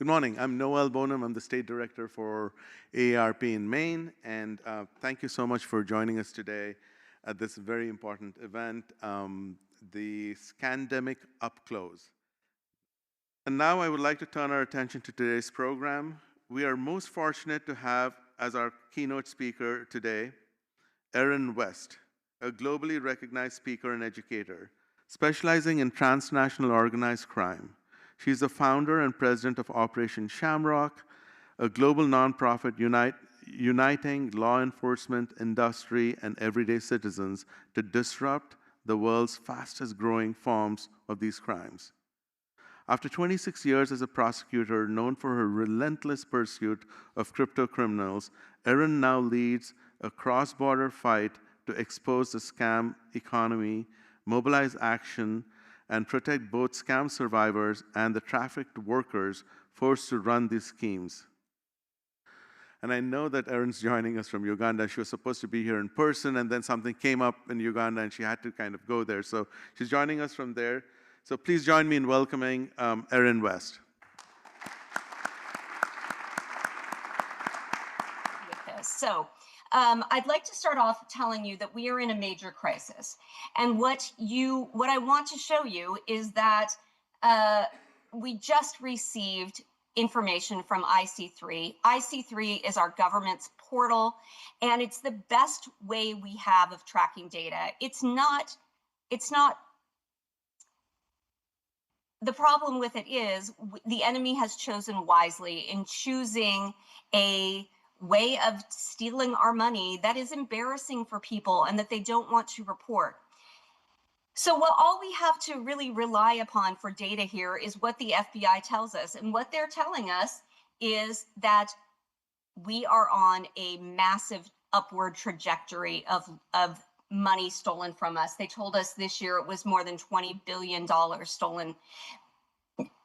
Good morning. I'm Noel Bonham. I'm the State Director for AARP in Maine, and thank you so much for joining us today at this very important event, the Scamdemic Up Close. And now I would like to turn our attention to today's program. We are most fortunate to have as our keynote speaker today, Erin West, a globally recognized speaker and educator, specializing in transnational organized crime. She's the founder and president of Operation Shamrock, a global nonprofit uniting law enforcement, industry, and everyday citizens to disrupt the world's fastest growing forms of these crimes. After 26 years as a prosecutor known for her relentless pursuit of crypto criminals, Erin now leads a cross-border fight to expose the scam economy, mobilize action, and protect both scam survivors and the trafficked workers forced to run these schemes. And I know that Erin's joining us from Uganda. She was supposed to be here in person, and then something came up in Uganda, and she had to kind of go there. So she's joining us from there. So please join me in welcoming Erin West. I'd like to start off telling you that we are in a major crisis. And what I want to show you is that we just received information from IC3. IC3 is our government's portal, and it's the best way we have of tracking data. It's not, the problem with it is the enemy has chosen wisely in choosing a way of stealing our money that is embarrassing for people and that they don't want to report. So all we have to really rely upon for data here is what the FBI tells us. And what they're telling us is that we are on a massive upward trajectory of money stolen from us. They told us this year it was more than $20 billion stolen.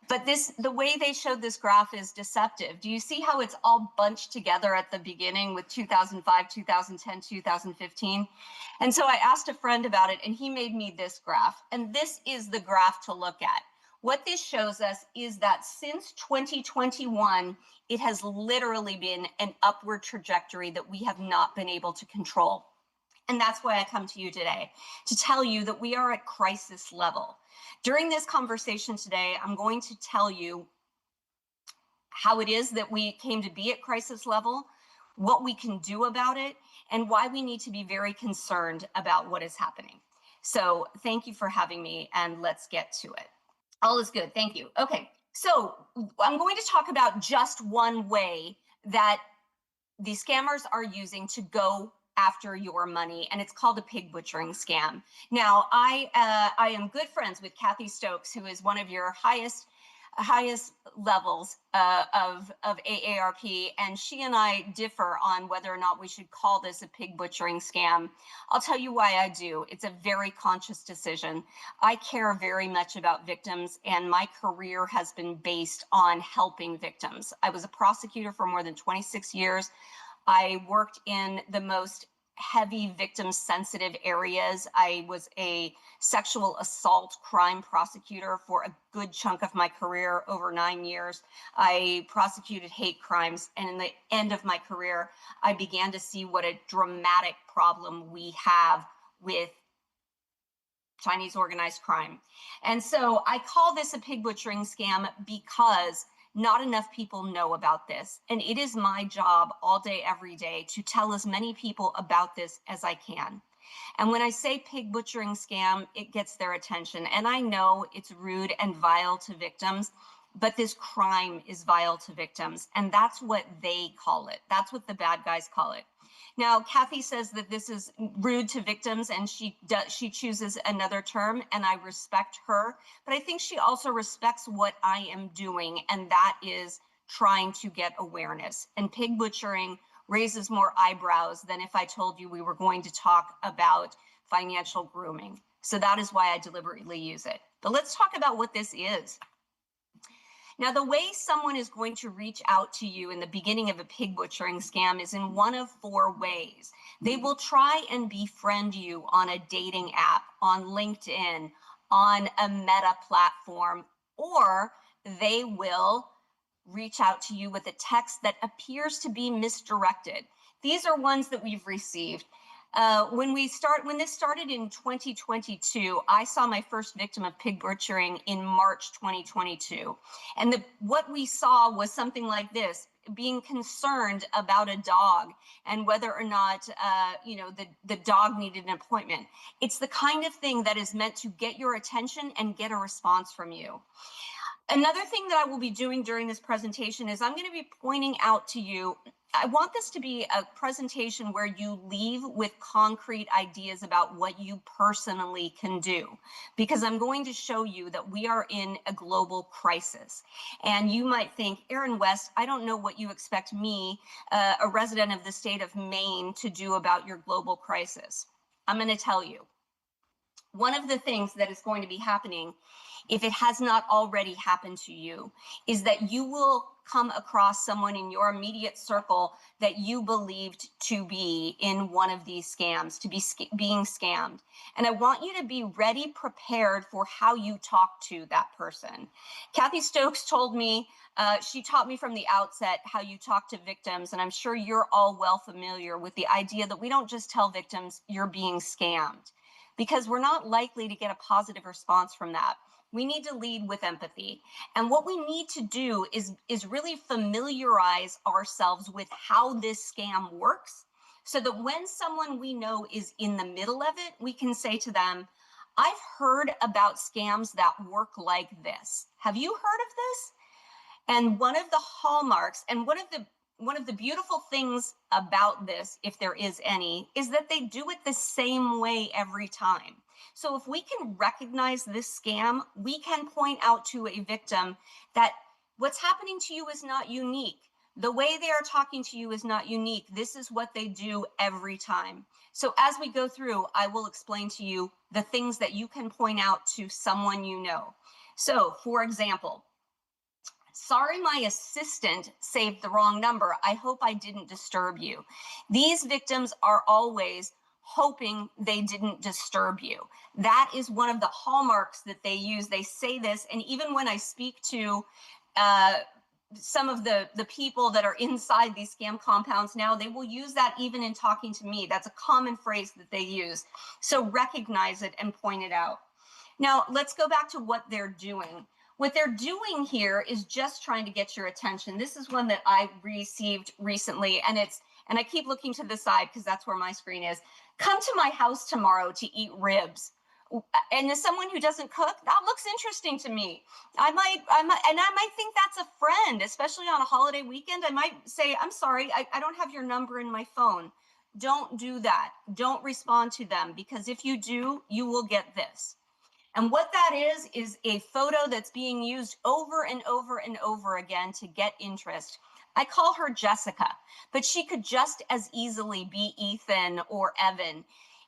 But the way they showed this graph is deceptive. Do you see how it's all bunched together at the beginning with 2005, 2010, 2015? And so I asked a friend about it, and he made me this graph. And this is the graph to look at. What this shows us is that since 2021, it has literally been an upward trajectory that we have not been able to control. And that's why I come to you today, to tell you that we are at crisis level. During this conversation today, I'm going to tell you how it is that we came to be at crisis level, what we can do about it, and why we need to be very concerned about what is happening. So thank you for having me, and let's get to it. All is good, thank you. Okay, so I'm going to talk about just one way that the scammers are using to go after your money, and it's called a pig butchering scam. Now, I am good friends with Kathy Stokes, who is one of your highest levels of AARP, and she and I differ on whether or not we should call this a pig butchering scam. I'll tell you why I do. It's a very conscious decision. I care very much about victims, and my career has been based on helping victims. I was a prosecutor for more than 26 years. I worked in the most heavy victim sensitive areas. I was a sexual assault crime prosecutor for a good chunk of my career, over 9 years. I prosecuted hate crimes, and in the end of my career, I began to see what a dramatic problem we have with Chinese organized crime. And so I call this a pig butchering scam because not enough people know about this. And it is my job all day, every day to tell as many people about this as I can. And when I say pig butchering scam, it gets their attention. And I know it's rude and vile to victims, but this crime is vile to victims. And that's what they call it. That's what the bad guys call it. Now, Kathy says that this is rude to victims, and she chooses another term, and I respect her. But I think she also respects what I am doing, and that is trying to get awareness. And pig butchering raises more eyebrows than if I told you we were going to talk about financial grooming. So that is why I deliberately use it. But let's talk about what this is. Now, the way someone is going to reach out to you in the beginning of a pig butchering scam is in one of four ways. They will try and befriend you on a dating app, on LinkedIn, on a Meta platform, or they will reach out to you with a text that appears to be misdirected. These are ones that we've received. When this started in 2022, I saw my first victim of pig butchering in March 2022. And what we saw was something like this: being concerned about a dog and whether or not, the dog needed an appointment. It's the kind of thing that is meant to get your attention and get a response from you. Another thing that I will be doing during this presentation is I'm going to be pointing out to you, I want this to be a presentation where you leave with concrete ideas about what you personally can do, because I'm going to show you that we are in a global crisis. And you might think, Erin West, I don't know what you expect me, a resident of the state of Maine, to do about your global crisis. I'm going to tell you. One of the things that is going to be happening, if it has not already happened to you, is that you will come across someone in your immediate circle that you believed to be in one of these scams, to be being scammed. And I want you to be ready, prepared for how you talk to that person. Kathy Stokes told me, she taught me from the outset how you talk to victims, and I'm sure you're all well familiar with the idea that we don't just tell victims you're being scammed, because we're not likely to get a positive response from that. We need to lead with empathy. And what we need to do is really familiarize ourselves with how this scam works, so that when someone we know is in the middle of it, we can say to them, I've heard about scams that work like this. Have you heard of this? And one of the hallmarks, and one of the beautiful things about this, if there is any, is that they do it the same way every time. So if we can recognize this scam, we can point out to a victim that what's happening to you is not unique. The way they are talking to you is not unique. This is what they do every time. So as we go through, I will explain to you the things that you can point out to someone you know. So, for example, sorry, my assistant saved the wrong number. I hope I didn't disturb you. These victims are always hoping they didn't disturb you. That is one of the hallmarks that they use. They say this, and even when I speak to some of the people that are inside these scam compounds now, they will use that even in talking to me. That's a common phrase that they use. So recognize it and point it out. Now, let's go back to what they're doing. What they're doing here is just trying to get your attention. This is one that I received recently, and I keep looking to the side because that's where my screen is. Come to my house tomorrow to eat ribs. And as someone who doesn't cook, that looks interesting to me. I might think that's a friend, especially on a holiday weekend. I might say, I'm sorry, I don't have your number in my phone. Don't do that. Don't respond to them, because if you do, you will get this. And what that is a photo that's being used over and over and over again to get interest. I call her Jessica, but she could just as easily be Ethan or Evan,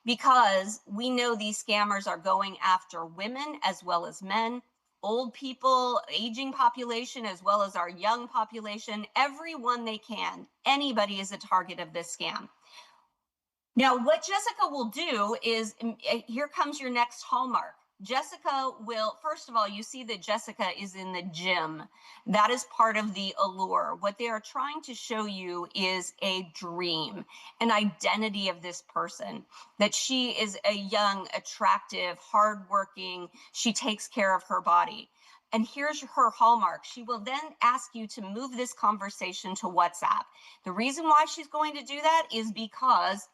because we know these scammers are going after women as well as men, old people, aging population, as well as our young population, everyone they can. Anybody is a target of this scam. Now, what Jessica will do is, here comes your next hallmark. Jessica will, first of all, you see that Jessica is in the gym. That is part of the allure. What they are trying to show you is a dream, an identity of this person, that she is a young, attractive, hardworking, she takes care of her body. And here's her hallmark. She will then ask you to move this conversation to WhatsApp. The reason why she's going to do that is because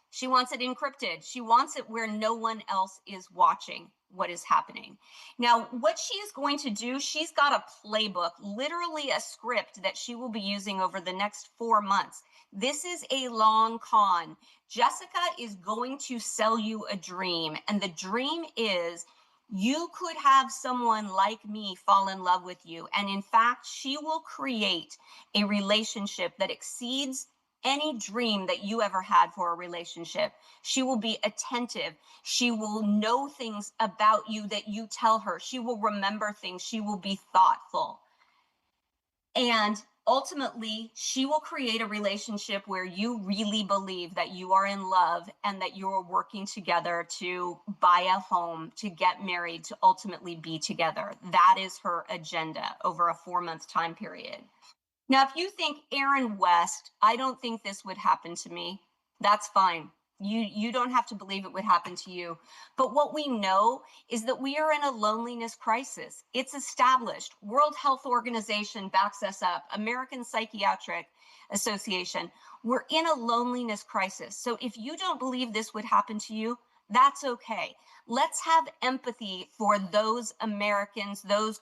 she wants it encrypted. She wants it where no one else is watching what is happening. Now, what she is going to do, she's got a playbook, literally a script that she will be using over the next 4 months. This is a long con. Jessica is going to sell you a dream, and the dream is you could have someone like me fall in love with you. And in fact, she will create a relationship that exceeds any dream that you ever had for a relationship. She will be attentive. She will know things about you that you tell her. She will remember things. She will be thoughtful. And ultimately, she will create a relationship where you really believe that you are in love and that you are working together to buy a home, to get married, to ultimately be together. That is her agenda over a 4-month time period. Now, if you think, Erin West, I don't think this would happen to me, that's fine. You don't have to believe it would happen to you. But what we know is that we are in a loneliness crisis. It's established. World Health Organization backs us up. American Psychiatric Association. We're in a loneliness crisis. So if you don't believe this would happen to you, that's okay. Let's have empathy for those Americans, those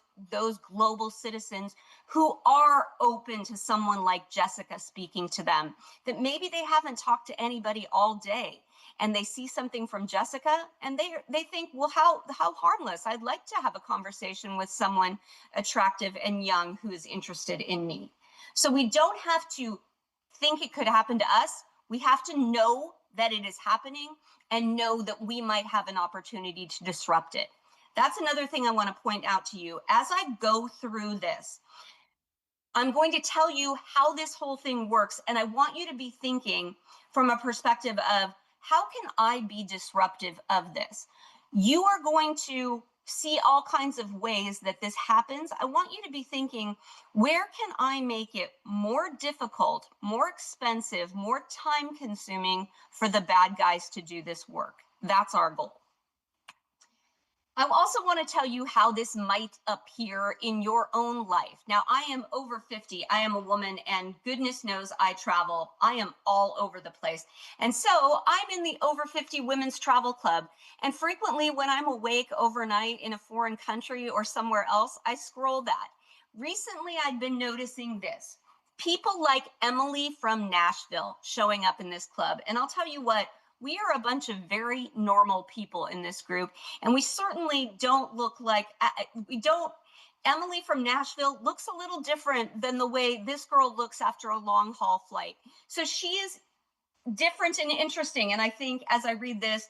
global citizens who are open to someone like Jessica speaking to them, that maybe they haven't talked to anybody all day and they see something from Jessica and they think, well, how harmless. I'd like to have a conversation with someone attractive and young who is interested in me. So we don't have to think it could happen to us. We have to know that it is happening and know that we might have an opportunity to disrupt it. That's another thing I want to point out to you. As I go through this, I'm going to tell you how this whole thing works. And I want you to be thinking from a perspective of, how can I be disruptive of this? You are going to see all kinds of ways that this happens. I want you to be thinking, where can I make it more difficult, more expensive, more time consuming for the bad guys to do this work? That's our goal. I also want to tell you how this might appear in your own life. Now, I am over 50. I am a woman, and goodness knows I travel. I am all over the place. And so I'm in the over 50 Women's Travel Club. And frequently when I'm awake overnight in a foreign country or somewhere else, I scroll that. Recently, I've been noticing this. People like Emily from Nashville showing up in this club. And I'll tell you what, we are a bunch of very normal people in this group, and we certainly don't look like, Emily from Nashville looks a little different than the way this girl looks after a long haul flight. So she is different and interesting. And I think as I read this,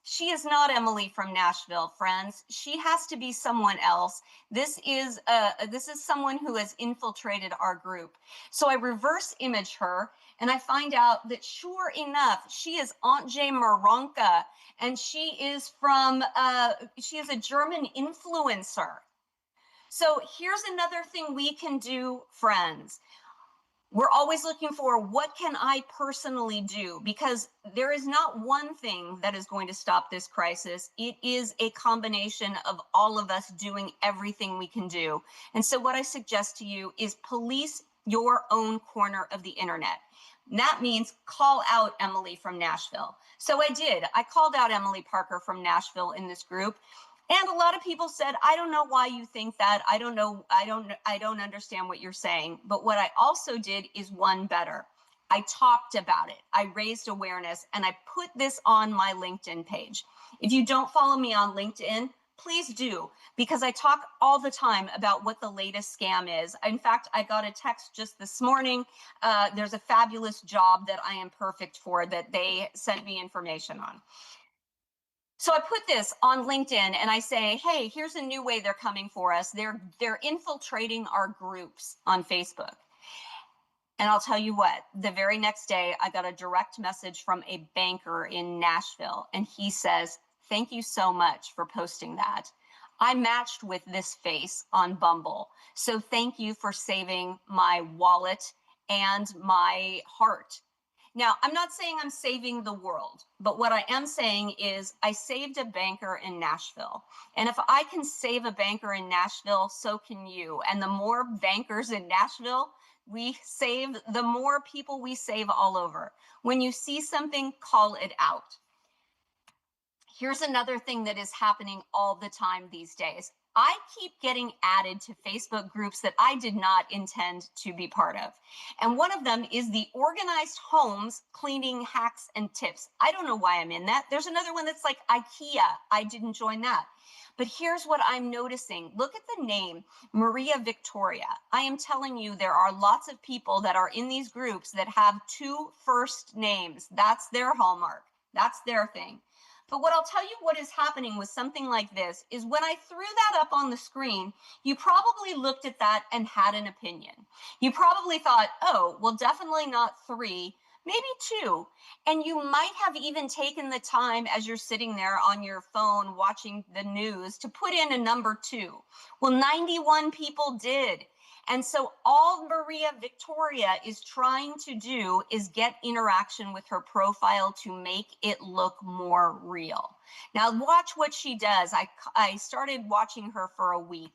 she is not Emily from Nashville, friends. She has to be someone else. This is someone who has infiltrated our group. So I reverse image her, and I find out that, sure enough, she is Aunt J. Maronka, and she is a German influencer. So here's another thing we can do, friends. We're always looking for, what can I personally do? Because there is not one thing that is going to stop this crisis. It is a combination of all of us doing everything we can do. And so what I suggest to you is police your own corner of the internet. And that means call out Emily from Nashville. So I did. I called out Emily Parker from Nashville in this group. And a lot of people said, I don't know why you think that. I don't know. I don't understand what you're saying. But what I also did is one better. I talked about it. I raised awareness, and I put this on my LinkedIn page. If you don't follow me on LinkedIn, please do, because I talk all the time about what the latest scam is. In fact, I got a text just this morning. There's a fabulous job that I am perfect for that they sent me information on. So I put this on LinkedIn and I say, hey, here's a new way they're coming for us. They're infiltrating our groups on Facebook. And I'll tell you what, the very next day, I got a direct message from a banker in Nashville. And he says, thank you so much for posting that. I matched with this face on Bumble. So thank you for saving my wallet and my heart. Now, I'm not saying I'm saving the world, but what I am saying is I saved a banker in Nashville. And if I can save a banker in Nashville, so can you. And the more bankers in Nashville we save, the more people we save all over. When you see something, call it out. Here's another thing that is happening all the time these days. I keep getting added to Facebook groups that I did not intend to be part of. And one of them is the Organized Homes Cleaning Hacks and Tips. I don't know why I'm in that. There's another one that's like IKEA. I didn't join that. But here's what I'm noticing. Look at the name, Maria Victoria. I am telling you, there are lots of people that are in these groups that have 2 first names. That's their hallmark. That's their thing. But what I'll tell you what is happening with something like this is when I threw that up on the screen, you probably looked at that and had an opinion. You probably thought, oh, well, definitely not 3, maybe 2. And you might have even taken the time as you're sitting there on your phone watching the news to put in a number 2. Well, 91 people did. And so all Maria Victoria is trying to do is get interaction with her profile to make it look more real. Now watch what she does. I started watching her for a week.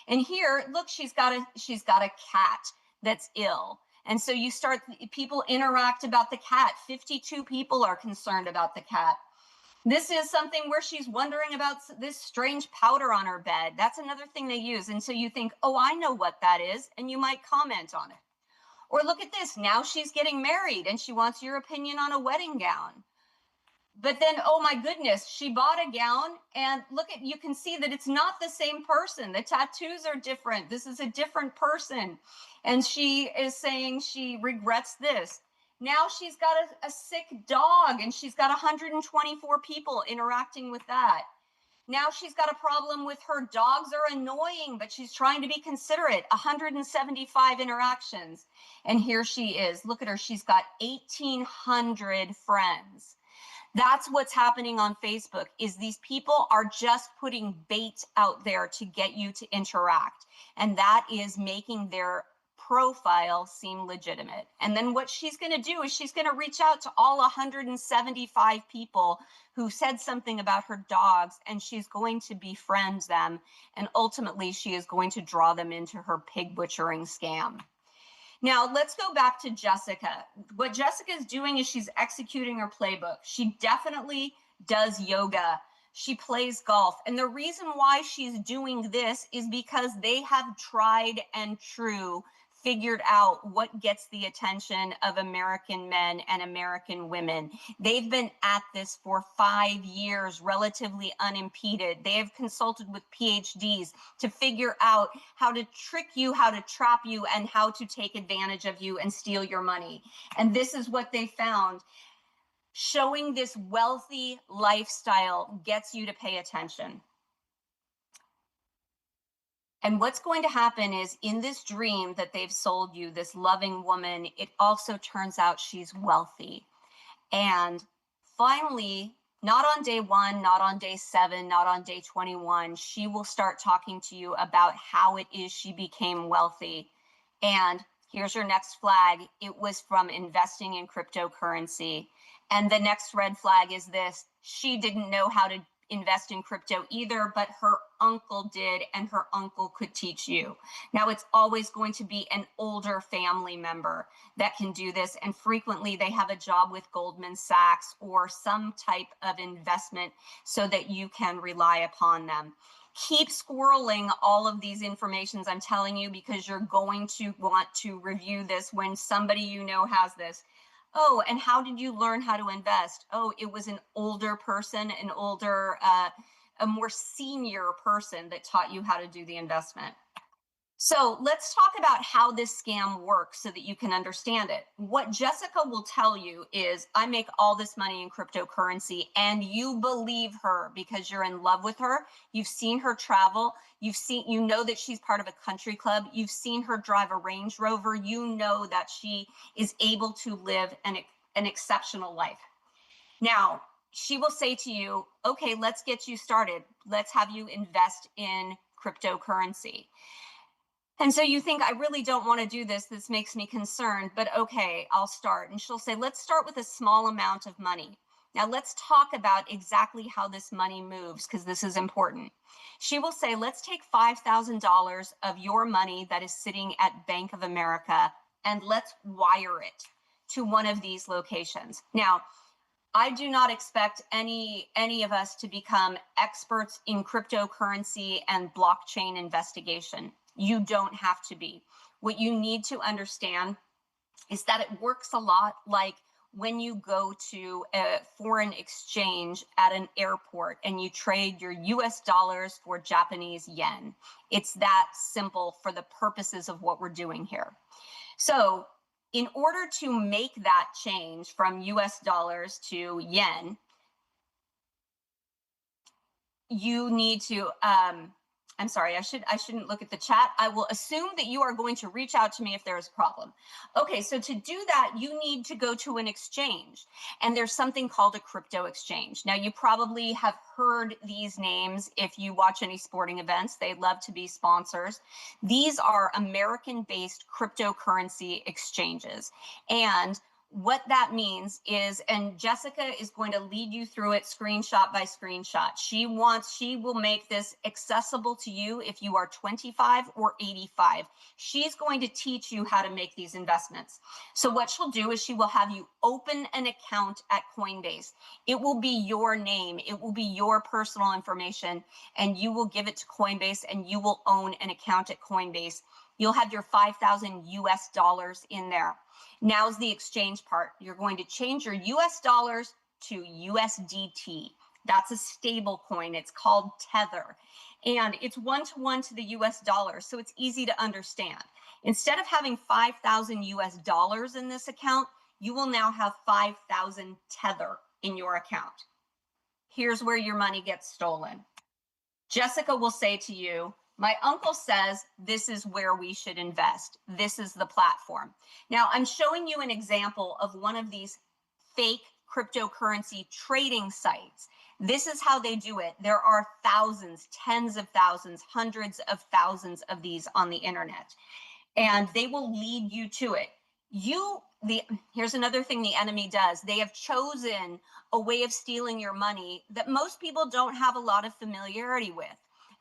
And here, look, she's got a cat that's ill. And so people interact about the cat. 52 people are concerned about the cat. This is something where she's wondering about this strange powder on her bed. That's another thing they use. And so you think, oh, I know what that is. And you might comment on it. Or look at this. Now she's getting married and she wants your opinion on a wedding gown. But then, oh my goodness, she bought a gown and you can see that it's not the same person. The tattoos are different. This is a different person. And she is saying she regrets this. Now she's got a sick dog and she's got 124 people interacting with that. Now she's got a problem with her dogs are annoying, but she's trying to be considerate. 175 interactions. And here she is. Look at her. She's got 1,800 friends. That's what's happening on Facebook is these people are just putting bait out there to get you to interact. And that is making their profile seem legitimate. And then what she's going to do is she's going to reach out to all 175 people who said something about her dogs, and she's going to befriend them. And ultimately, she is going to draw them into her pig butchering scam. Now, let's go back to Jessica. What Jessica is doing is she's executing her playbook. She definitely does yoga. She plays golf. And the reason why she's doing this is because they have tried and true figured out what gets the attention of American men and American women. They've been at this for 5 years, relatively unimpeded. They have consulted with PhDs to figure out how to trick you, how to trap you, and how to take advantage of you and steal your money. And this is what they found. Showing this wealthy lifestyle gets you to pay attention. And what's going to happen is in this dream that they've sold you, this loving woman, it also turns out she's wealthy. And finally, not on day 1, not on day 7, not on day 21, she will start talking to you about how it is she became wealthy. And here's your next flag. It was from investing in cryptocurrency. And the next red flag is this. She didn't know how to invest in crypto either, but her uncle did, and her uncle could teach you. Now, it's always going to be an older family member that can do this, and frequently they have a job with Goldman Sachs or some type of investment so that you can rely upon them. Keep squirreling all of these informations I'm telling you, because you're going to want to review this when somebody you know has this. Oh, and how did you learn how to invest? Oh, it was an older person, a more senior person that taught you how to do the investment. So let's talk about how this scam works so that you can understand it. What Jessica will tell you is, I make all this money in cryptocurrency, and you believe her because you're in love with her. You've seen her travel. You know that she's part of a country club. You've seen her drive a Range Rover. You know that she is able to live an exceptional life. Now, she will say to you, okay, let's get you started. Let's have you invest in cryptocurrency. And so you think, I really don't want to do this. This makes me concerned, but okay, I'll start. And she'll say, let's start with a small amount of money. Now let's talk about exactly how this money moves, because this is important. She will say, let's take $5,000 of your money that is sitting at Bank of America, and let's wire it to one of these locations. Now, I do not expect any of us to become experts in cryptocurrency and blockchain investigation. You don't have to be. What you need to understand is that it works a lot like when you go to a foreign exchange at an airport and you trade your US dollars for Japanese yen. It's that simple for the purposes of what we're doing here. So in order to make that change from US dollars to yen, you need to I'm sorry, I shouldn't look at the chat. I will assume that you are going to reach out to me if there is a problem. Okay, so to do that, you need to go to an exchange, and there's something called a crypto exchange. Now, you probably have heard these names if you watch any sporting events. They love to be sponsors. These are American-based cryptocurrency exchanges. And what that means is, and Jessica is going to lead you through it screenshot by screenshot. She will make this accessible to you if you are 25 or 85. She's going to teach you how to make these investments. So what she'll do is she will have you open an account at Coinbase. It will be your name. It will be your personal information, and you will give it to Coinbase, and you will own an account at Coinbase. You'll have your 5,000 US dollars in there. Now's the exchange part. You're going to change your US dollars to USDT. That's a stable coin. It's called Tether. And it's 1-to-1 to the US dollar, so it's easy to understand. Instead of having 5,000 US dollars in this account, you will now have 5,000 Tether in your account. Here's where your money gets stolen. Jessica will say to you, my uncle says this is where we should invest. This is the platform. Now, I'm showing you an example of one of these fake cryptocurrency trading sites. This is how they do it. There are thousands, tens of thousands, hundreds of thousands of these on the internet, and they will lead you to it. Here's another thing the enemy does. They have chosen a way of stealing your money that most people don't have a lot of familiarity with.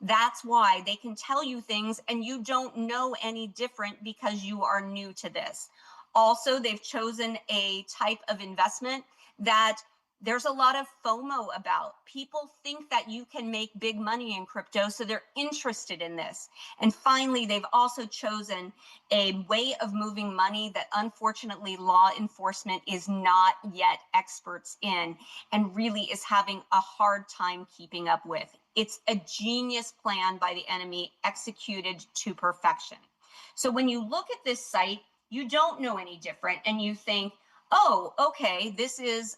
That's why they can tell you things and you don't know any different because you are new to this. Also, they've chosen a type of investment that there's a lot of FOMO about. People think that you can make big money in crypto, so they're interested in this. And finally, they've also chosen a way of moving money that unfortunately law enforcement is not yet experts in and really is having a hard time keeping up with. It's a genius plan by the enemy executed to perfection. So when you look at this site, you don't know any different and you think, oh, okay, this is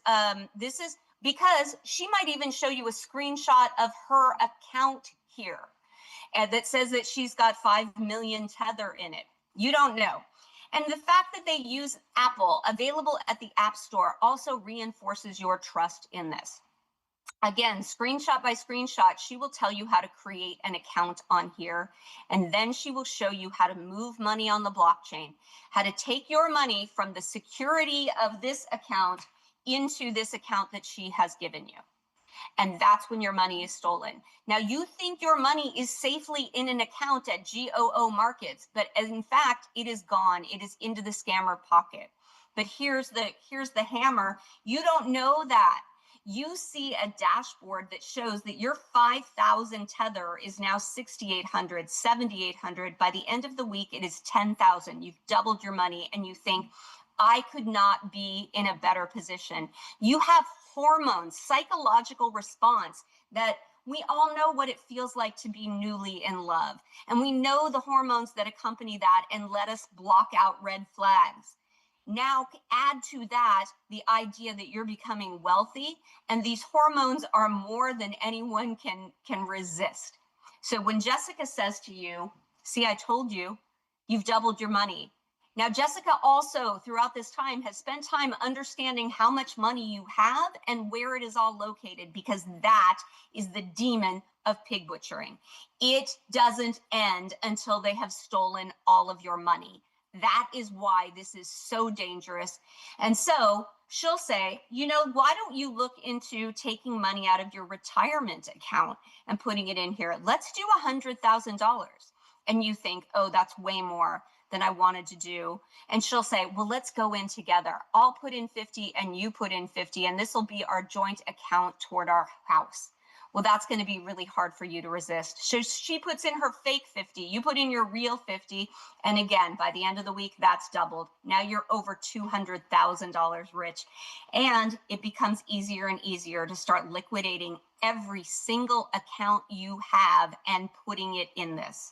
because she might even show you a screenshot of her account here and that says that she's got 5 million Tether in it. You don't know. And the fact that they use Apple, available at the App Store, also reinforces your trust in this. Again, screenshot by screenshot, she will tell you how to create an account on here, and then she will show you how to move money on the blockchain, how to take your money from the security of this account into this account that she has given you. And that's when your money is stolen. Now, you think your money is safely in an account at GOO Markets, but in fact, it is gone. It is into the scammer pocket. But here's the hammer. You don't know that. You see a dashboard that shows that your 5,000 Tether is now 6,800, 7,800. By the end of the week, it is 10,000. You've doubled your money and you think, I could not be in a better position. You have hormones, psychological response that we all know what it feels like to be newly in love. And we know the hormones that accompany that and let us block out red flags. Now add to that the idea that you're becoming wealthy, and these hormones are more than anyone can resist. So when Jessica says to you, see, I told you, you've doubled your money. Now, Jessica also throughout this time has spent time understanding how much money you have and where it is all located, because that is the demon of pig butchering. It doesn't end until they have stolen all of your money. That is why this is so dangerous. And so she'll say, you know, why don't you look into taking money out of your retirement account and putting it in here? Let's do $100,000. And you think, oh, that's way more than I wanted to do. And she'll say, well, let's go in together. I'll put in 50 and you put in 50, and this will be our joint account toward our house. Well, that's going to be really hard for you to resist. So she puts in her fake 50, you put in your real 50, and again, by the end of the week, that's doubled. Now you're over $200,000 rich, and it becomes easier and easier to start liquidating every single account you have and putting it in this.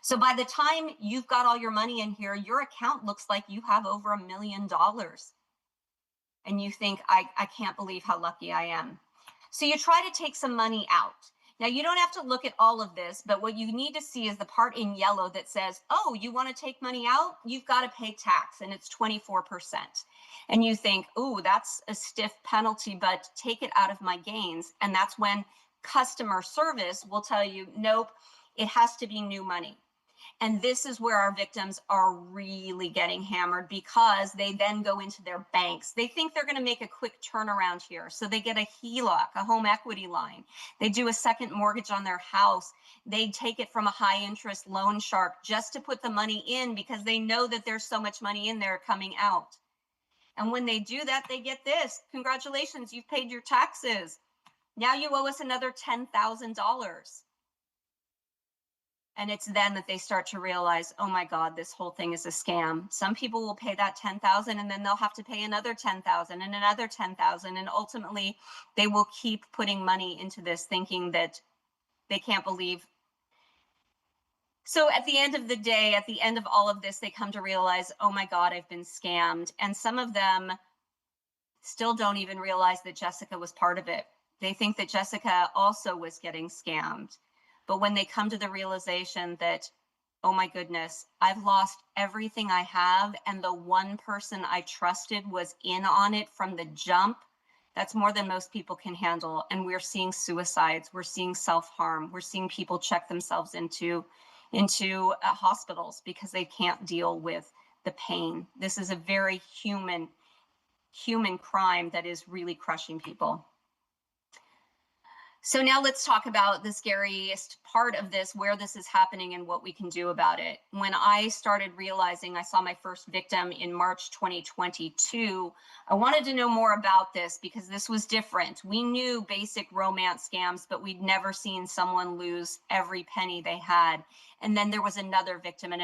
So by the time you've got all your money in here, your account looks like you have over $1 million. And you think, I can't believe how lucky I am. So you try to take some money out. Now, you don't have to look at all of this, but what you need to see is the part in yellow that says, oh, you want to take money out? You've got to pay tax, and it's 24%. And you think, oh, that's a stiff penalty, but take it out of my gains. And that's when customer service will tell you, nope, it has to be new money. And this is where our victims are really getting hammered, because they then go into their banks. They think they're going to make a quick turnaround here. So they get a HELOC, a home equity line. They do a second mortgage on their house. They take it from a high interest loan shark just to put the money in, because they know that there's so much money in there coming out. And when they do that, they get this: congratulations, you've paid your taxes. Now you owe us another $10,000. And it's then that they start to realize, oh my God, this whole thing is a scam. Some people will pay that 10,000, and then they'll have to pay another 10,000 and another 10,000. And ultimately they will keep putting money into this, thinking that they can't believe. So at the end of the day, at the end of all of this, they come to realize, oh my God, I've been scammed. And some of them still don't even realize that Jessica was part of it. They think that Jessica also was getting scammed. But when they come to the realization that, oh my goodness, I've lost everything I have, and the one person I trusted was in on it from the jump, that's more than most people can handle. And we're seeing suicides, we're seeing self-harm, we're seeing people check themselves into hospitals because they can't deal with the pain. This is a very human crime that is really crushing people. So now let's talk about the scariest part of this, where this is happening and what we can do about it. When I started realizing I saw my first victim in March 2022, I wanted to know more about this because this was different. We knew basic romance scams, but we'd never seen someone lose every penny they had. And then there was another victim, and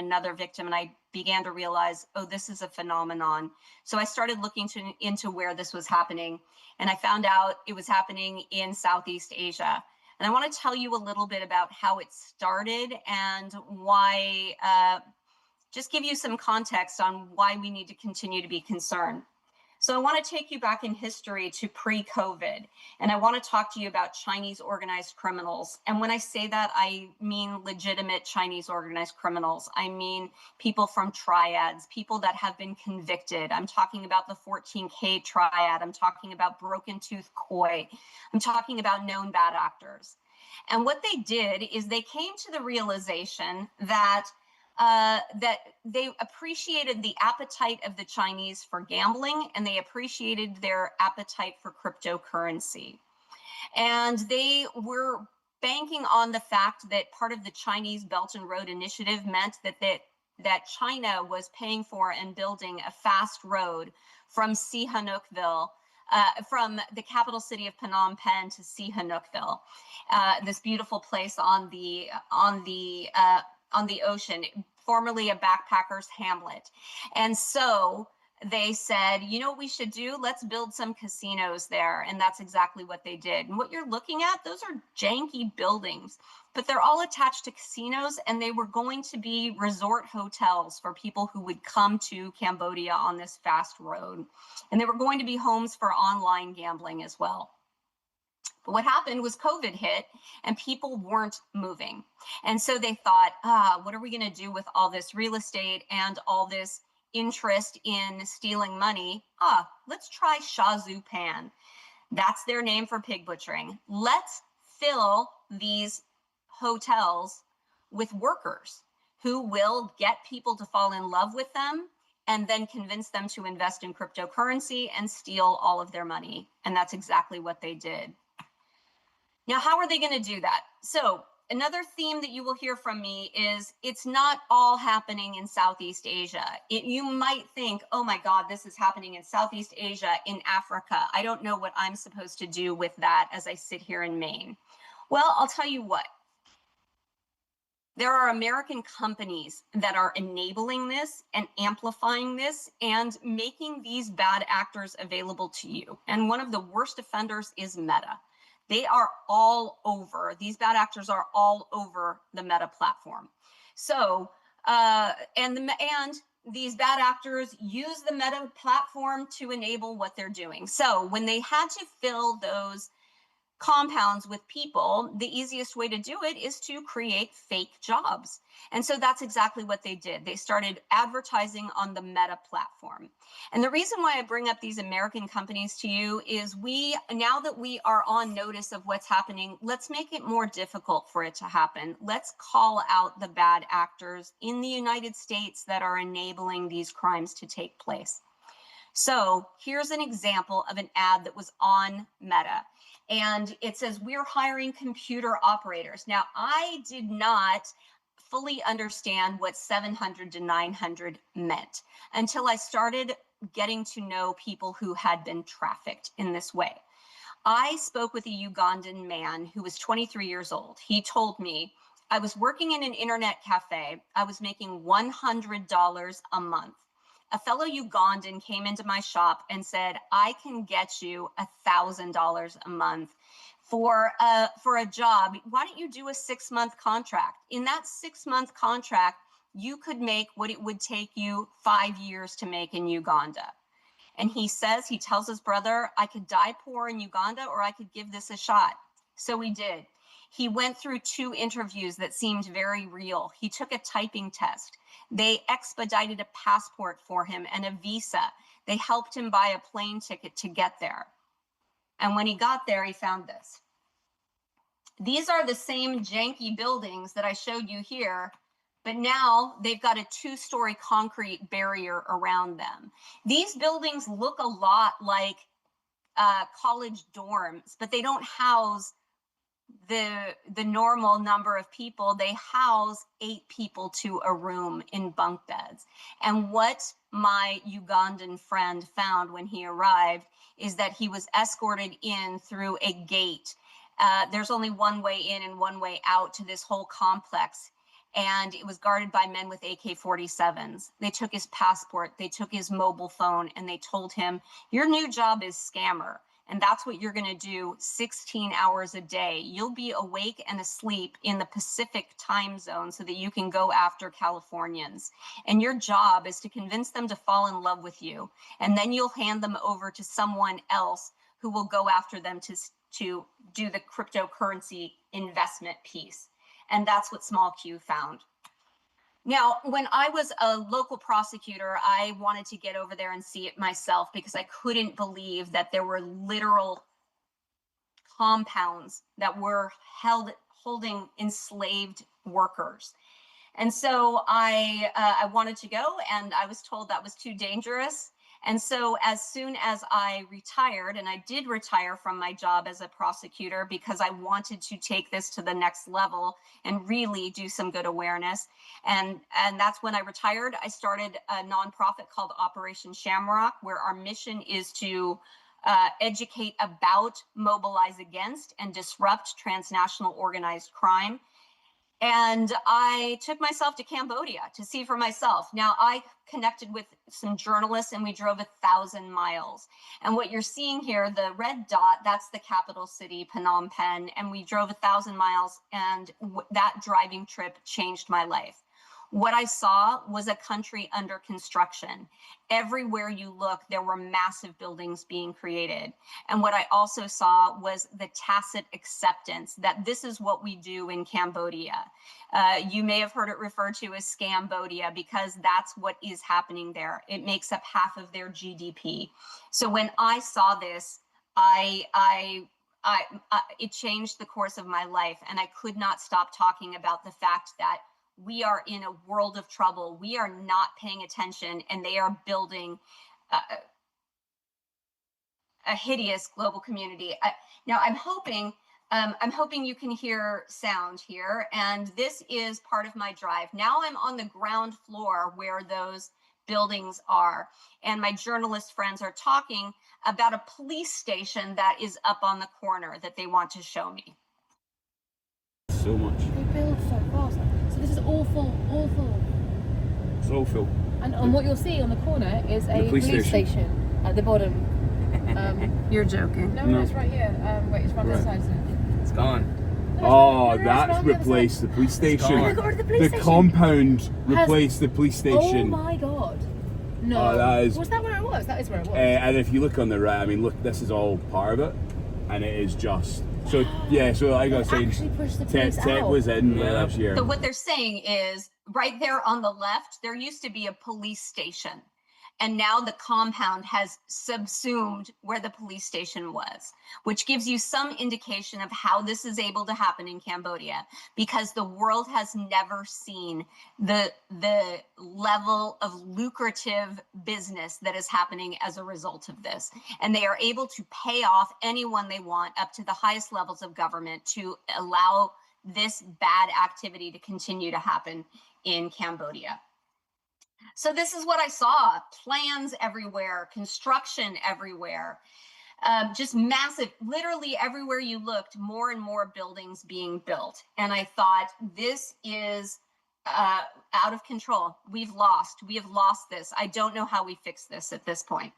I began to realize, oh, this is a phenomenon. So I started looking into where this was happening. And I found out it was happening in Southeast Asia. And I want to tell you a little bit about how it started and why, just give you some context on why we need to continue to be concerned. So I want to take you back in history to pre-COVID, and I want to talk to you about Chinese organized criminals. And when I say that, I mean legitimate Chinese organized criminals. I mean people from triads, people that have been convicted. I'm talking about the 14K triad. I'm talking about Broken Tooth Koi. I'm talking about known bad actors. And what they did is they came to the realization that they appreciated the appetite of the Chinese for gambling, and they appreciated their appetite for cryptocurrency. And they were banking on the fact that part of the Chinese Belt and Road Initiative meant that China was paying for and building a fast road from Sihanoukville, from the capital city of Phnom Penh to Sihanoukville, this beautiful place on the ocean, formerly a backpacker's hamlet. And so they said, you know what we should do? Let's build some casinos there. And that's exactly what they did. And what you're looking at, those are janky buildings, but they're all attached to casinos, and they were going to be resort hotels for people who would come to Cambodia on this fast road. And they were going to be homes for online gambling as well. But what happened was COVID hit and people weren't moving. And so they thought, what are we going to do with all this real estate and all this interest in stealing money? Let's try Shah Zhu Pan. That's their name for pig butchering. Let's fill these hotels with workers who will get people to fall in love with them and then convince them to invest in cryptocurrency and steal all of their money. And that's exactly what they did. Now, how are they going to do that? So another theme that you will hear from me is it's not all happening in Southeast Asia. You might think, oh my God, this is happening in Southeast Asia, in Africa. I don't know what I'm supposed to do with that as I sit here in Maine. Well, I'll tell you what. There are American companies that are enabling this and amplifying this and making these bad actors available to you. And one of the worst offenders is Meta. They are all over. These bad actors are all over the Meta platform. So, and these bad actors use the Meta platform to enable what they're doing. So when they had to fill those compounds with people, the easiest way to do it is to create fake jobs. And so that's exactly what they did. They started advertising on the Meta platform. And the reason why I bring up these American companies to you is now that we are on notice of what's happening, let's make it more difficult for it to happen. Let's call out the bad actors in the United States that are enabling these crimes to take place. So here's an example of an ad that was on Meta. And it says, we're hiring computer operators. Now, I did not fully understand what 700 to 900 meant until I started getting to know people who had been trafficked in this way. I spoke with a Ugandan man who was 23 years old. He told me, I was working in an internet cafe. I was making $100 a month. A fellow Ugandan came into my shop and said, I can get you $1,000 a month for a job. Why don't you do a 6-month contract? In that 6-month contract, you could make what it would take you 5 years to make in Uganda. And he tells his brother, I could die poor in Uganda or I could give this a shot. So he did. He went through 2 interviews that seemed very real. He took a typing test. They expedited a passport for him and a visa. They helped him buy a plane ticket to get there. And when he got there, he found this. These are the same janky buildings that I showed you here, but now they've got a 2-story concrete barrier around them. These buildings look a lot like college dorms, but they don't house the normal number of people. They house 8 people to a room in bunk beds. And what my Ugandan friend found when he arrived is that he was escorted in through a gate. There's only one way in and one way out to this whole complex. And it was guarded by men with AK-47s. They took his passport, they took his mobile phone, and they told him, your new job is scammer. And that's what you're going to do 16 hours a day. You'll be awake and asleep in the Pacific time zone so that you can go after Californians. And your job is to convince them to fall in love with you. And then you'll hand them over to someone else who will go after them to do the cryptocurrency investment piece. And that's what Small Q found. Now, when I was a local prosecutor, I wanted to get over there and see it myself because I couldn't believe that there were literal compounds that were holding enslaved workers. And so I wanted to go, and I was told that was too dangerous. And so as soon as I retired, and I did retire from my job as a prosecutor because I wanted to take this to the next level and really do some good awareness. And that's when I retired. I started a nonprofit called Operation Shamrock, where our mission is to educate about, mobilize against, and disrupt transnational organized crime. And I took myself to Cambodia to see for myself. Now, I connected with some journalists and we drove 1,000 miles. And what you're seeing here, the red dot, that's the capital city, Phnom Penh. And we drove 1,000 miles, and that driving trip changed my life. What I saw was a country under construction. Everywhere you look, there were massive buildings being created. And what I also saw was the tacit acceptance that this is what we do in Cambodia. You may have heard it referred to as Scambodia because that's what is happening there. It makes up half of their GDP. So when I saw this, it changed the course of my life, and I could not stop talking about the fact that we are in a world of trouble. We are not paying attention, and they are building a hideous global community. Now, I'm hoping you can hear sound here, and this is part of my drive. Now I'm on the ground floor where those buildings are, and my journalist friends are talking about a police station that is up on the corner that they want to show me. So much. They build so fast. So this is awful. It's awful. And what you'll see on the corner is a police station at the bottom. You're joking. No, it's right here. Wait, it's from this side, isn't it? It's gone. No, That's replaced the police station. Oh my God, the police station. Compound replaced the police station. Oh my God. No. Oh, that is. Was that where it was? That is where it was. And if you look on the right, I mean, look, this is all part of it, and it is just So yeah, so I gotta say, Actually push the police Ted out. was in there last year. So what they're saying is right there on the left, there used to be a police station. And now the compound has subsumed where the police station was, which gives you some indication of how this is able to happen in Cambodia, because the world has never seen the level of lucrative business that is happening as a result of this. And they are able to pay off anyone they want up to the highest levels of government to allow this bad activity to continue to happen in Cambodia. So this is what I saw: plans everywhere, construction everywhere, just massive, literally everywhere you looked, more and more buildings being built. And I thought, this is out of control. We have lost this. I don't know how we fix this at this point.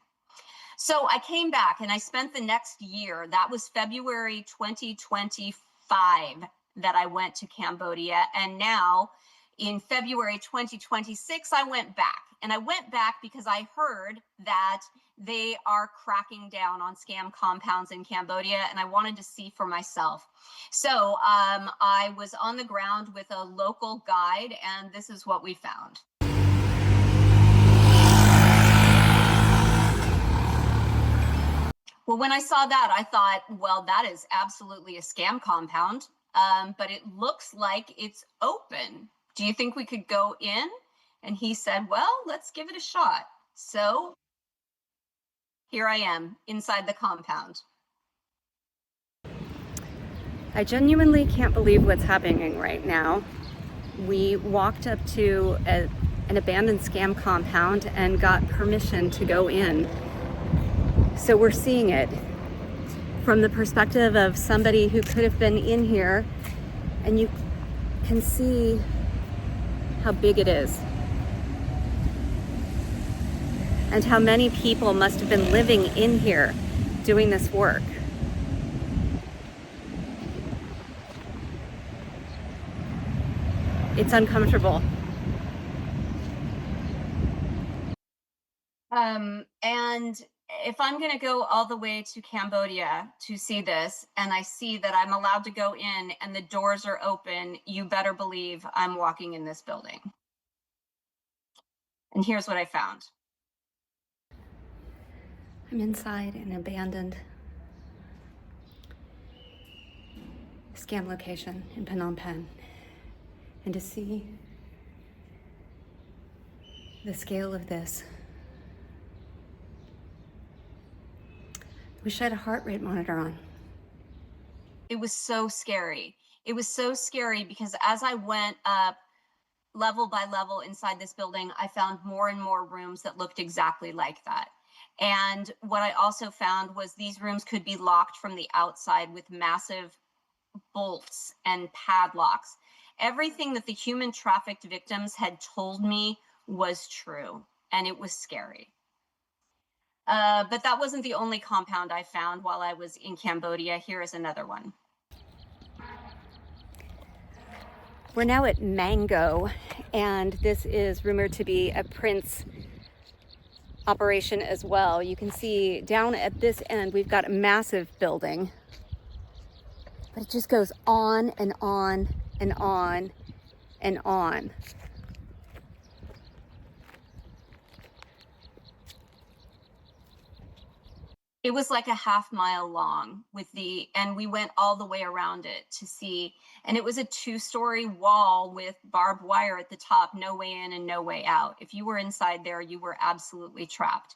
So I came back and I spent the next year, that was February 2025, that I went to Cambodia. And now in February 2026, I went back. And I went back because I heard that they are cracking down on scam compounds in Cambodia, and I wanted to see for myself. So I was on the ground with a local guide, and this is what we found. Well, when I saw that, I thought, well, that is absolutely a scam compound, but it looks like it's open. Do you think we could go in? And he said, well, let's give it a shot. So here I am inside the compound. I genuinely can't believe what's happening right now. We walked up to an abandoned scam compound and got permission to go in. So we're seeing it from the perspective of somebody who could have been in here, and you can see how big it is and how many people must have been living in here doing this work. It's uncomfortable. And if I'm going to go all the way to Cambodia to see this, and I see that I'm allowed to go in and the doors are open, you better believe I'm walking in this building. And here's what I found. I'm inside an abandoned scam location in Phnom Penh. And to see the scale of this, I wish I had a heart rate monitor on. It was so scary. It was so scary because as I went up level by level inside this building, I found more and more rooms that looked exactly like that. And what I also found was these rooms could be locked from the outside with massive bolts and padlocks. Everything that the human trafficked victims had told me was true, and it was scary. But that wasn't the only compound I found while I was in Cambodia. Here is another one. We're now at Mango, and this is rumored to be a Prince operation as well. You can see down at this end, we've got a massive building, but it just goes on and on and on and on. It was like a half-mile long and we went all the way around it to see, and it was a 2-story wall with barbed wire at the top, no way in and no way out. If you were inside there, you were absolutely trapped.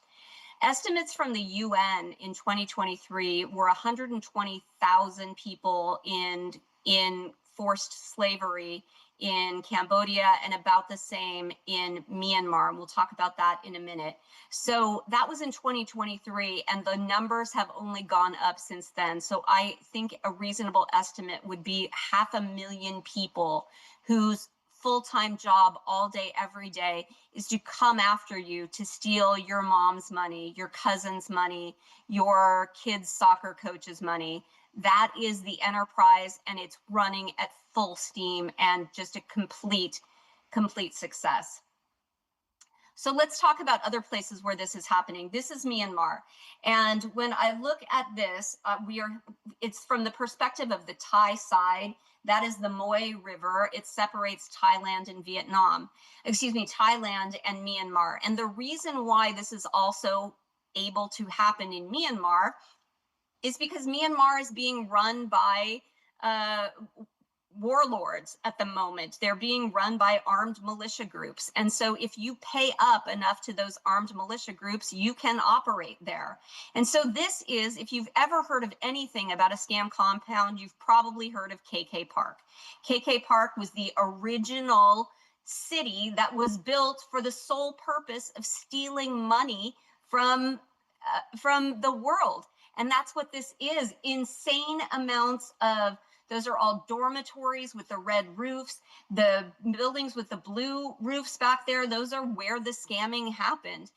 Estimates from the UN in 2023 were 120,000 people in forced slavery in Cambodia and about the same in Myanmar. And we'll talk about that in a minute. So that was in 2023, and the numbers have only gone up since then. So I think a reasonable estimate would be 500,000 people whose full-time job all day, every day is to come after you to steal your mom's money, your cousin's money, your kid's soccer coach's money. That is the enterprise, and it's running at full steam and just a complete success. So let's talk about other places where this is happening. This is Myanmar. And when I look at this, it's from the perspective of the Thai side. That is the Moy River. It separates Thailand and Thailand and Myanmar. And the reason why this is also able to happen in Myanmar is because Myanmar is being run by warlords at the moment. They're being run by armed militia groups. And so if you pay up enough to those armed militia groups, you can operate there. And so this is, if you've ever heard of anything about a scam compound, you've probably heard of KK Park. KK Park was the original city that was built for the sole purpose of stealing money from the world. And that's what this is. Insane amounts of, those are all dormitories with the red roofs. The buildings with the blue roofs back there, those are where the scamming happened.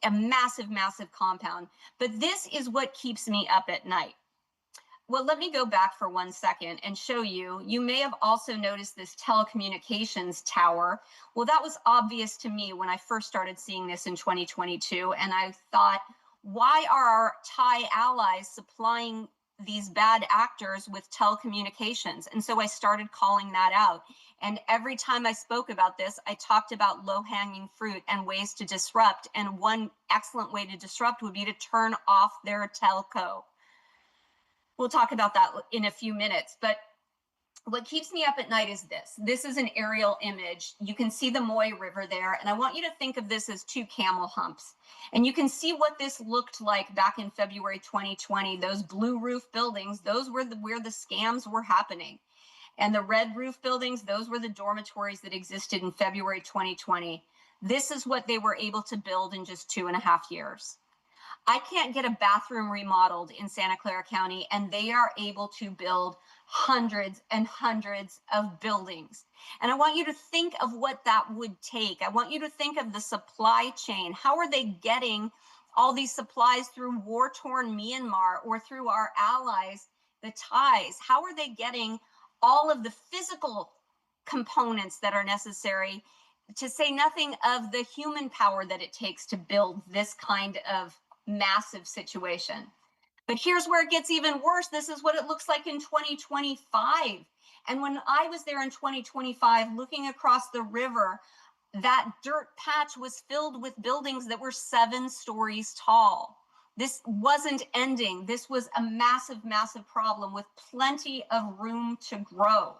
A massive, massive compound. But this is what keeps me up at night. Well, let me go back for 1 second and show you. You may have also noticed this telecommunications tower. Well, that was obvious to me when I first started seeing this in 2022. And I thought, why are our Thai allies supplying these bad actors with telecommunications? And so I started calling that out. And every time I spoke about this, I talked about low-hanging fruit and ways to disrupt. And one excellent way to disrupt would be to turn off their telco. We'll talk about that in a few minutes. But what keeps me up at night is this. This is an aerial image. You can see the Moy River there. And I want you to think of this as two camel humps. And you can see what this looked like back in February 2020. Those blue roof buildings, those were where the scams were happening. And the red roof buildings, those were the dormitories that existed in February 2020. This is what they were able to build in just 2.5 years. I can't get a bathroom remodeled in Santa Clara County, and they are able to build hundreds and hundreds of buildings. And I want you to think of what that would take. I want you to think of the supply chain. How are they getting all these supplies through war-torn Myanmar or through our allies, the Thais? How are they getting all of the physical components that are necessary, to say nothing of the human power that it takes to build this kind of massive situation? But here's where it gets even worse. This is what it looks like in 2025. And when I was there in 2025, looking across the river, that dirt patch was filled with buildings that were 7 stories tall. This wasn't ending. This was a massive, massive problem with plenty of room to grow.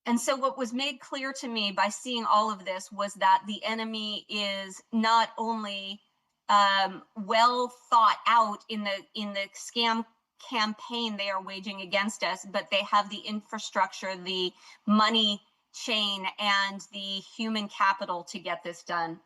And so what was made clear to me by seeing all of this was that the enemy is not only well thought out in the scam campaign they are waging against us, but they have the infrastructure, the money chain, and the human capital to get this done.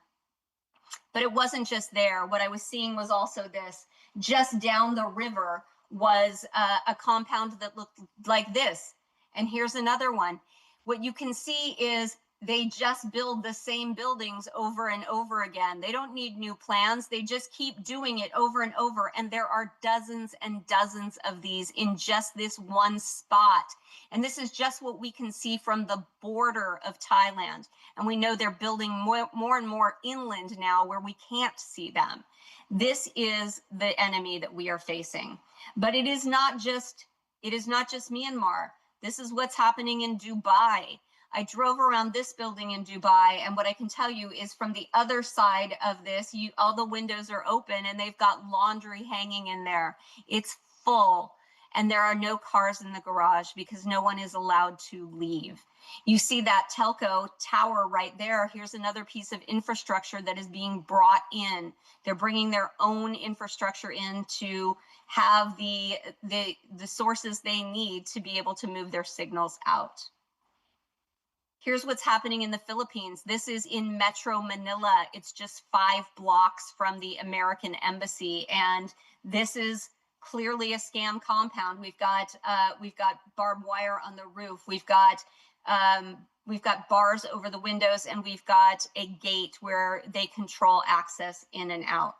But it wasn't just there. What I was seeing was also this. Just down the river was a compound that looked like this. And here's another one. What you can see is they just build the same buildings over and over again. They don't need new plans. They just keep doing it over and over. And there are dozens and dozens of these in just this one spot. And this is just what we can see from the border of Thailand. And we know they're building more and more inland now where we can't see them. This is the enemy that we are facing. But it is not just Myanmar. This is what's happening in Dubai. I drove around this building in Dubai, and what I can tell you is from the other side of this, all the windows are open and they've got laundry hanging in there. It's full, and there are no cars in the garage because no one is allowed to leave. You see that telco tower right there. Here's another piece of infrastructure that is being brought in. They're bringing their own infrastructure in to have the sources they need to be able to move their signals out. Here's what's happening in the Philippines. This is in Metro Manila. It's just 5 blocks from the American embassy. And this is clearly a scam compound. We've got barbed wire on the roof. We've got bars over the windows, and we've got a gate where they control access in and out.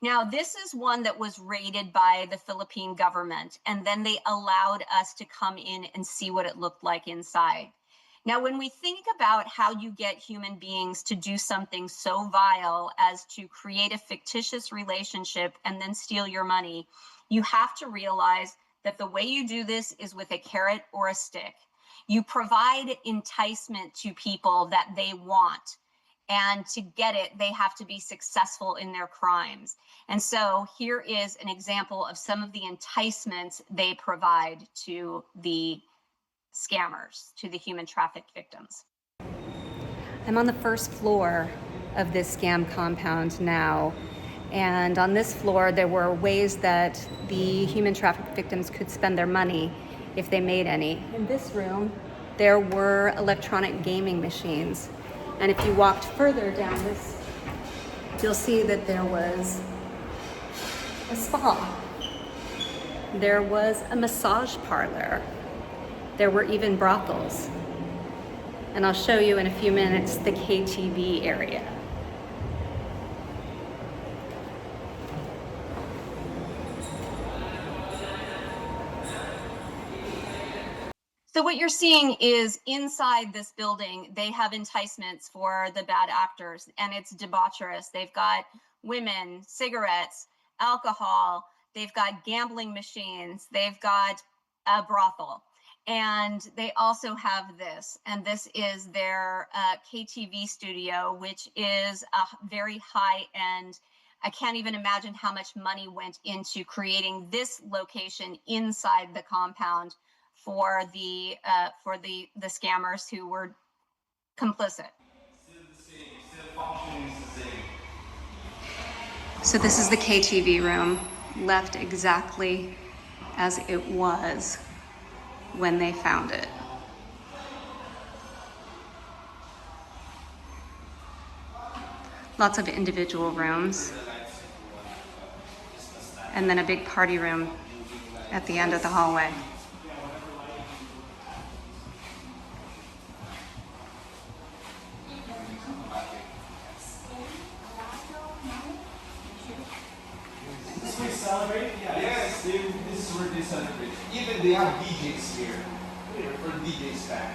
Now, this is one that was raided by the Philippine government, and then they allowed us to come in and see what it looked like inside. Now, when we think about how you get human beings to do something so vile as to create a fictitious relationship and then steal your money, you have to realize that the way you do this is with a carrot or a stick. You provide enticement to people that they want. And to get it, they have to be successful in their crimes. And so here is an example of some of the enticements they provide to the scammers, to the human trafficked victims. I'm on the first floor of this scam compound now. And on this floor, there were ways that the human trafficked victims could spend their money if they made any. In this room, there were electronic gaming machines. And if you walked further down this, you'll see that there was a spa. There was a massage parlor. There were even brothels. And I'll show you in a few minutes the KTV area. So what you're seeing is inside this building, they have enticements for the bad actors, and it's debaucherous. They've got women, cigarettes, alcohol, they've got gambling machines, they've got a brothel, and they also have this, and this is their KTV studio, which is a very high-end. I can't even imagine how much money went into creating this location inside the compound for the scammers who were complicit. So this is the KTV room, left exactly as it was when they found it. Lots of individual rooms, and then a big party room at the end of the hallway. Celebrate? Yeah. Yes, this is where they celebrate. Even they have DJs here. For DJ stand.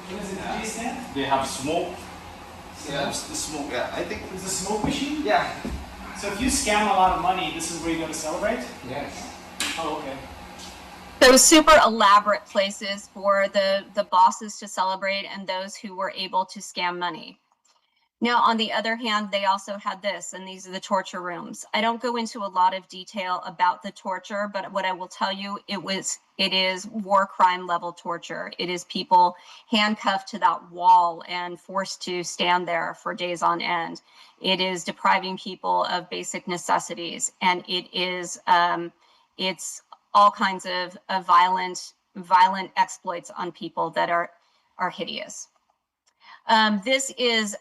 What is it, DJ stand? They have smoke. Yeah. The smoke. Yeah, I think It's a smoke machine? yeah. So if you scam a lot of money, this is where you go to celebrate? Yes. Oh, okay. So super elaborate places for the bosses to celebrate and those who were able to scam money. Now, on the other hand, they also had this, and these are the torture rooms. I don't go into a lot of detail about the torture, but what I will tell you, it is war crime level torture. It is people handcuffed to that wall and forced to stand there for days on end. It is depriving people of basic necessities, and it's all kinds of violent exploits on people that are hideous. This is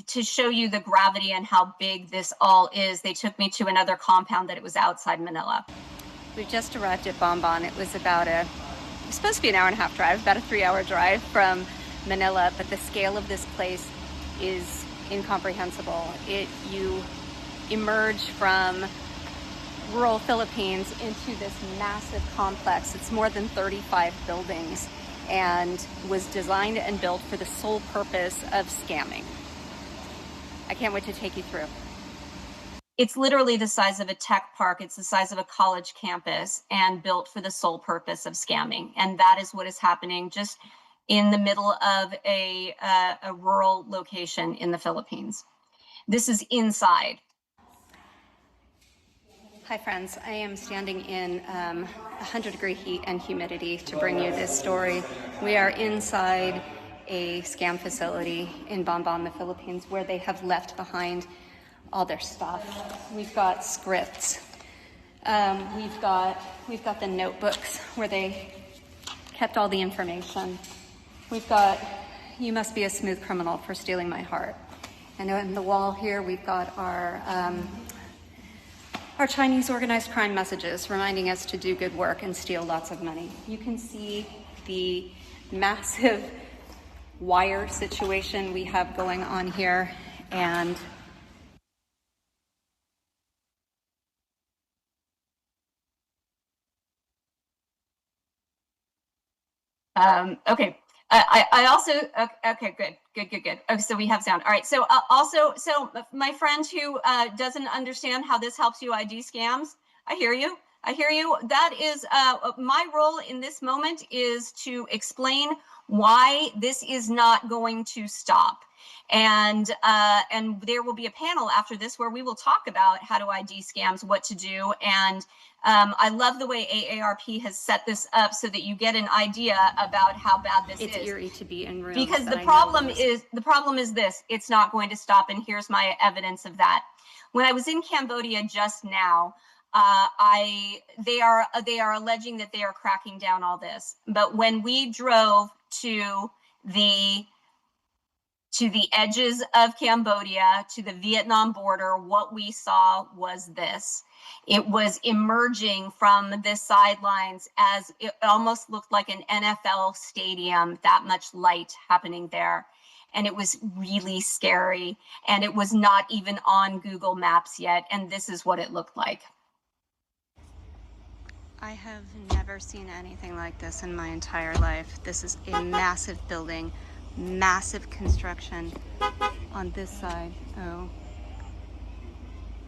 to show you the gravity and how big this all is. They took me to another compound that it was outside Manila. We've just arrived at Bonbon. It was supposed to be an hour and a half drive, about a 3-hour drive from Manila, but the scale of this place is incomprehensible. You emerge from rural Philippines into this massive complex. It's more than 35 buildings, and was designed and built for the sole purpose of scamming. I can't wait to take you through. It's literally the size of a tech park. It's the size of a college campus and built for the sole purpose of scamming. And that is what is happening just in the middle of a rural location in the Philippines. This is inside. Hi friends, I am standing in 100-degree heat and humidity to bring you this story. We are inside a scam facility in Bonbon, the Philippines, where they have left behind all their stuff. We've got scripts. We've got the notebooks where they kept all the information. We've got, "You must be a smooth criminal for stealing my heart." And on the wall here, we've got our Chinese organized crime messages reminding us to do good work and steal lots of money. You can see the massive wire situation we have going on here, and Okay, I also, okay, good. Okay, so we have sound. All right, so so my friend who doesn't understand how this helps you ID scams, I hear you. That is, my role in this moment is to explain why this is not going to stop. And there will be a panel after this where we will talk about how to ID scams, what to do. And I love the way AARP has set this up so that you get an idea about how bad this is. It's eerie to be in rooms because that the problem is this: it's not going to stop, and here's my evidence of that. When I was in Cambodia just now, they are alleging that they are cracking down all this. But when we drove to the edges of Cambodia, to the Vietnam border, what we saw was this. It was emerging from the sidelines as it almost looked like an NFL stadium, that much light happening there. And it was really scary. And it was not even on Google Maps yet. And this is what it looked like. I have never seen anything like this in my entire life. This is a massive building, massive construction on this side. Oh,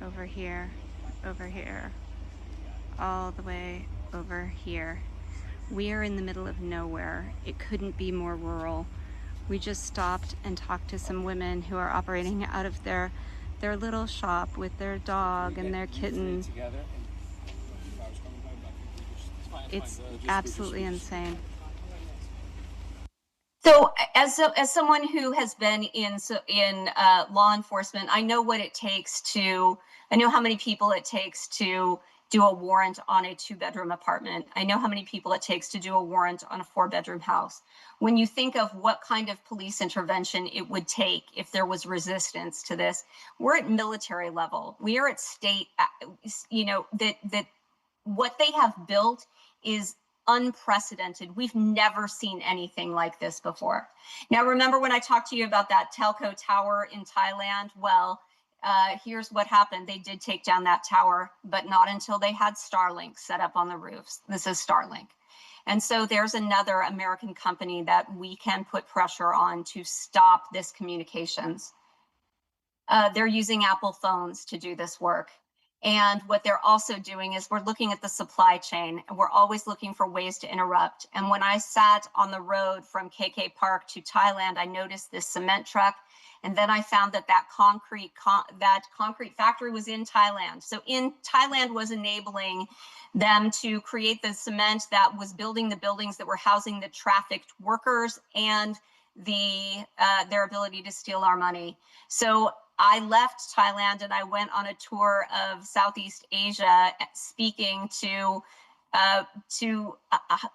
over here, all the way over here. We are in the middle of nowhere. It couldn't be more rural. We just stopped and talked to some women who are operating out of their little shop with their dog and their kitten. It's absolutely insane. So, as someone who has been in law enforcement, I know what it takes to. I know how many people it takes to do a warrant on a 2-bedroom apartment. I know how many people it takes to do a warrant on a 4-bedroom house. When you think of what kind of police intervention it would take if there was resistance to this, we're at military level. We are at state. That what they have built is unprecedented. We've never seen anything like this before. Now, remember when I talked to you about that telco tower in Thailand? Well, here's what happened. They did take down that tower, but not until they had Starlink set up on the roofs. This is Starlink. And so there's another American company that we can put pressure on to stop this communications. They're using Apple phones to do this work. And what they're also doing is we're looking at the supply chain, and we're always looking for ways to interrupt. And when I sat on the road from KK Park to Thailand, I noticed this cement truck. And then I found that concrete factory was in Thailand. So in Thailand was enabling them to create the cement that was building the buildings that were housing the trafficked workers and their ability to steal our money. So I left Thailand and I went on a tour of Southeast Asia, speaking to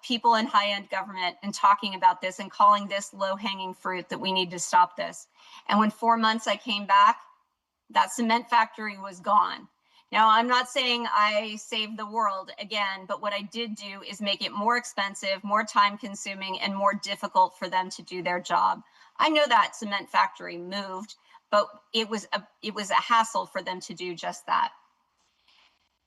people in high-end government and talking about this and calling this low-hanging fruit, that we need to stop this. And when 4 months I came back, that cement factory was gone. Now, I'm not saying I saved the world again, but what I did do is make it more expensive, more time-consuming, and more difficult for them to do their job. I know that cement factory moved, but it was a hassle for them to do just that.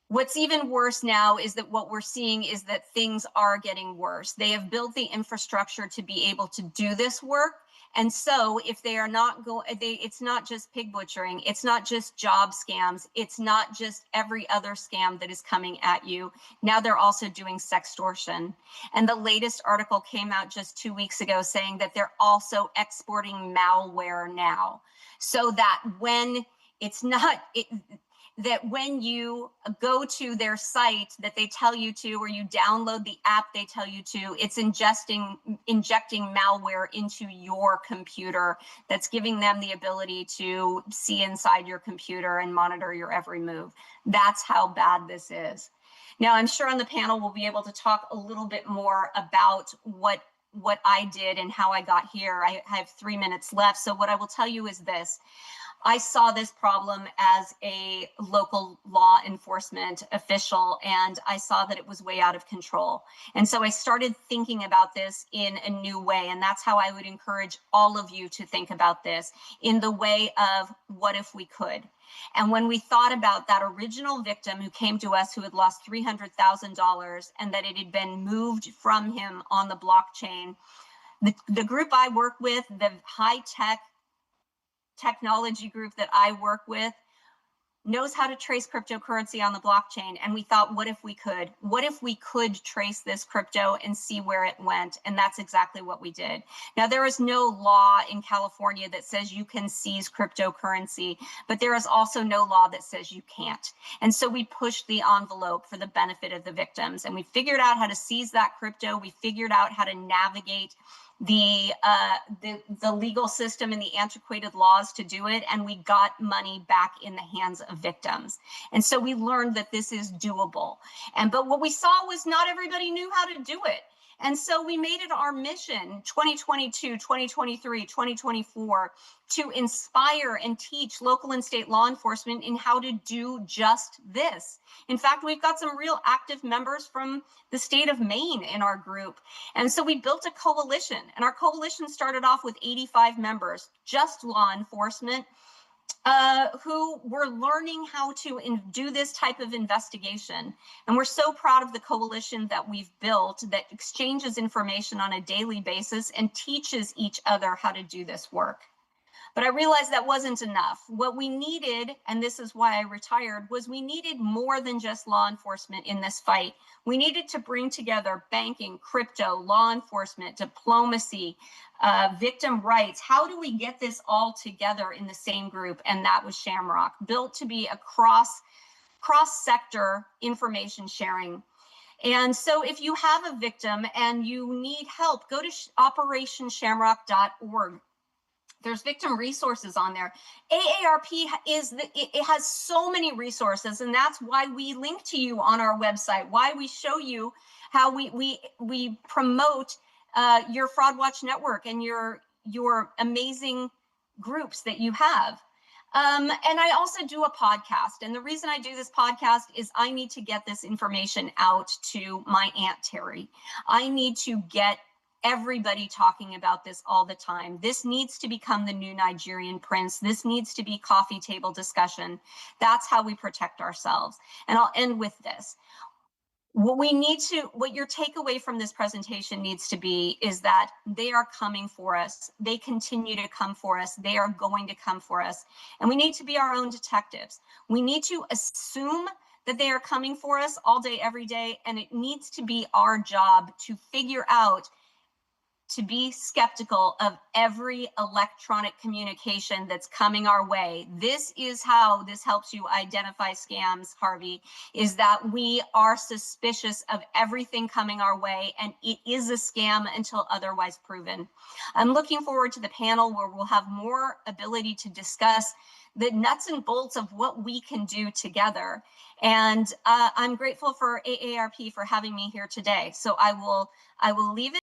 What's even worse now is that what we're seeing is that things are getting worse. They have built the infrastructure to be able to do this work. And so if they are not it's not just pig butchering, it's not just job scams, it's not just every other scam that is coming at you. Now they're also doing sextortion. And the latest article came out just 2 weeks ago saying that they're also exporting malware now. So that when when you go to their site that they tell you to, or you download the app they tell you to, it's injecting malware into your computer that's giving them the ability to see inside your computer and monitor your every move. That's how bad this is. Now, I'm sure on the panel we'll be able to talk a little bit more about what I did and how I got here. I have 3 minutes left. So what I will tell you is this. I saw this problem as a local law enforcement official, and I saw that it was way out of control. And so I started thinking about this in a new way. And that's how I would encourage all of you to think about this, in the way of what if we could. And when we thought about that original victim who came to us who had lost $300,000 and that it had been moved from him on the blockchain, The group I work with, the high-tech technology group that I work with, knows how to trace cryptocurrency on the blockchain. And we thought, what if we could? What if we could trace this crypto and see where it went? And that's exactly what we did. Now, there is no law in California that says you can seize cryptocurrency, but there is also no law that says you can't. And so we pushed the envelope for the benefit of the victims, and we figured out how to seize that crypto. We figured out how to navigate the legal system and the antiquated laws to do it, and we got money back in the hands of victims. And so we learned that this is doable. But what we saw was not everybody knew how to do it. And so we made it our mission, 2022, 2023, 2024, to inspire and teach local and state law enforcement in how to do just this. In fact, we've got some real active members from the state of Maine in our group. And so we built a coalition, and our coalition started off with 85 members, just law enforcement, who were learning how to do this type of investigation. And we're so proud of the coalition that we've built that exchanges information on a daily basis and teaches each other how to do this work. But I realized that wasn't enough. What we needed, and this is why I retired, was we needed more than just law enforcement in this fight. We needed to bring together banking, crypto, law enforcement, diplomacy, victim rights. How do we get this all together in the same group? And that was Shamrock, built to be a cross-sector information sharing. And so if you have a victim and you need help, go to operationshamrock.org. There's victim resources on there. AARP it has so many resources, and that's why we link to you on our website, why we show you how we promote your Fraud Watch network and your amazing groups that you have. And I also do a podcast. And the reason I do this podcast is I need to get this information out to my Aunt Terry. I need to get everybody talking about this all the time. This needs to become the new Nigerian prince. This needs to be coffee table discussion. That's how we protect ourselves. And I'll end with this. What your takeaway from this presentation needs to be is that they are coming for us. They continue to come for us. They are going to come for us. And we need to be our own detectives. We need to assume that they are coming for us all day, every day. And it needs to be our job to figure out, to be skeptical of every electronic communication that's coming our way. This is how this helps you identify scams, Harvey, is that we are suspicious of everything coming our way, and it is a scam until otherwise proven. I'm looking forward to the panel where we'll have more ability to discuss the nuts and bolts of what we can do together. And I'm grateful for AARP for having me here today. So I will leave it.